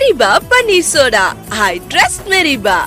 மெரிபா paneer soda. I trust மெரிபா.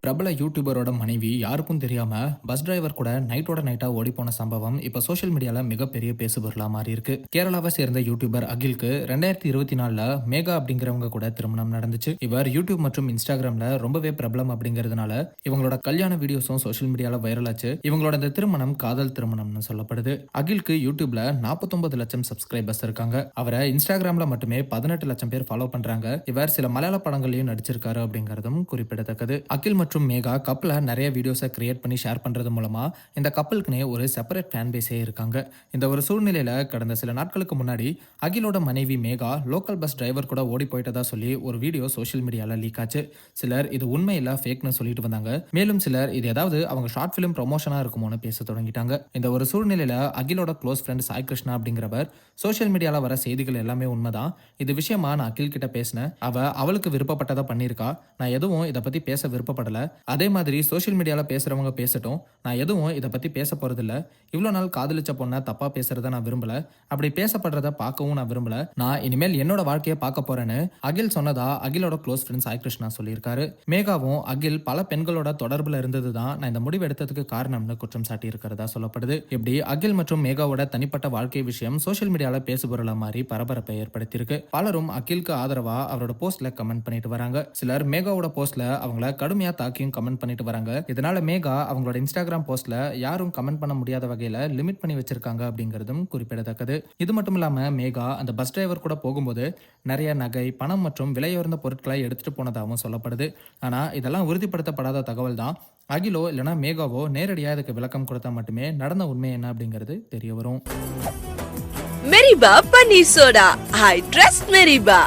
பிரபல யூடியூபரோட மனைவி யாருக்கும் தெரியாம பஸ் டிரைவர் கூட நைட்டோட நைட்டா ஓடி போன சம்பவம் இப்ப சோஷியல் மீடியால மிகப்பெரிய பேசுபொருளா மாறி இருக்கு. கேரளாவை சேர்ந்த யூடியூபர் அகிலுக்கு 2024 மேகா அப்படிங்கிறவங்க கூட திருமணம் நடந்துச்சு. இவர் யூடியூப் மற்றும் இன்ஸ்டாகிராம்ல ரொம்பவே பிரபலம் அப்படிங்கிறதுனால இவங்களோட கல்யாண வீடியோஸும் சோஷியல் மீடியால வைரல் ஆச்சு. இவங்களோட இந்த திருமணம் காதல் திருமணம்னு சொல்லப்படுது. அகிலுக்கு யூடியூப்ல 49 லட்சம் சப்ஸ்கிரைபர்ஸ் இருக்காங்க. அவரை இன்ஸ்டாகிராம்ல மட்டுமே 18 லட்சம் பேர் ஃபாலோ பண்றாங்க. இவர் சில மலையாள படங்களையும் நடிச்சிருக்காரு அப்படிங்கறதும் குறிப்பிடத்தக்கது. அகில் மற்றும் மேகா கப்பல நிறைய வீடியோஸை கிரியேட் பண்ணி ஷேர் பண்றது மூலமா இந்த கப்பலுக்குனே ஒரு செப்பரேட் ஃபேன் பேஸே இருக்காங்க. இந்த ஒரு சூழ்நிலையில கடந்த சில நாட்களுக்கு முன்னாடி அகிலோட மனைவி மேகா லோக்கல் பஸ் டிரைவர் கூட ஓடி போயிட்டதா சொல்லி ஒரு வீடியோ சோஷியல் மீடியால லீக் ஆச்சு. சிலர் இது உண்மை இல்ல ஃபேக்னு சொல்லிட்டு வந்தாங்க. மேலும் சிலர் இது ஏதாவது அவங்க ஷார்ட் பிலிம் ப்ரொமோஷனா இருக்குமோன்னு பேச தொடங்கிட்டாங்க. இந்த ஒரு சூழ்நிலையில அகிலோட க்ளோஸ் ஃப்ரெண்ட் சாய் கிருஷ்ணா அப்படிங்கிறவர் சோஷியல் மீடியால வர செய்திகள் எல்லாமே உண்மைதான். இது விஷயமா நான் அகில் கிட்ட பேசினேன். அவளுக்கு விருப்பப்பட்டதை பண்ணிருக்கா. நான் எதுவும் இதை பத்தி பேச விருப்பப்படல. அதே மாதிரி சோஷியல் மீடியால பேசுறவங்க பேசட்டும். நான் எதுவும் இதை பத்தி பேச போறதில்ல. இவ்வளவு நாள் காதலிச்ச பொண்ணை தப்பா பேசுறத நான் விரும்பல. அப்படி பேசப்படுறத பார்க்கவும் நான் விரும்பல. நான் இனிமேல் என்னோட வாழ்க்கையை பார்க்க போறேன்னு அகில் சொன்னதா அகிலோட க்ளோஸ் ஃப்ரெண்ட் சாய் கிருஷ்ணா சொல்லியிருக்காரு. மேகாவும் அகில் பல பெண்களோட தொடர்புல இருந்ததுதான் நான் இந்த முடிவு எடுத்ததுக்கு காரணம்னு குற்றம் சாட்டி இருக்கிறதா சொல்லப்படுது. இப்படி அகில் மற்றும் மேகாவோட தனிப்பட்ட வாழ்க்கை விஷயம் சோஷியல் மீடியால பேசுபொருளா மாதிரி பரபரப்பை ஏற்படுத்தியிருக்கு. பலரும் அகிலுக்கு ஆதரவா அவரோட போஸ்ட்ல கமெண்ட் பண்ணிட்டு வராங்க. சிலர் மேகாவோட போஸ்ட்ல அவங்கள கடுமையா தாக்கியும் கமெண்ட் பண்ணிட்டு வராங்க. இதனால மேகா அவங்களோட இன்ஸ்டாகிராம் போஸ்ட்ல யாரும் கமெண்ட் பண்ண முடியாத வகையில லிமிட் பண்ணி வச்சிருக்காங்க அப்படிங்கிறதும் குறிப்பிடத்தக்கது. இது மட்டும் இல்லாம மேகா அந்த பஸ் டிரைவர் கூட போகும்போது நிறைய நகை, பணம் மற்றும் விலையுயர்ந்த பொருட்களை எடுத்துட்டு போனதாகவும் சொல்லப்படுது. ஆனா இதெல்லாம் உறுதிப்படுத்தப்படாத தகவல் தான். அகிலோ இல்லைனா மேகாவோ நேரடியா இதுக்கு விளக்கம் கொடுத்தா மட்டுமே நடந்த உண்மை என்ன அப்படிங்கிறது தெரிய வரும். மெரிபா பன்னீர் சோடா. I trust மெரிபா.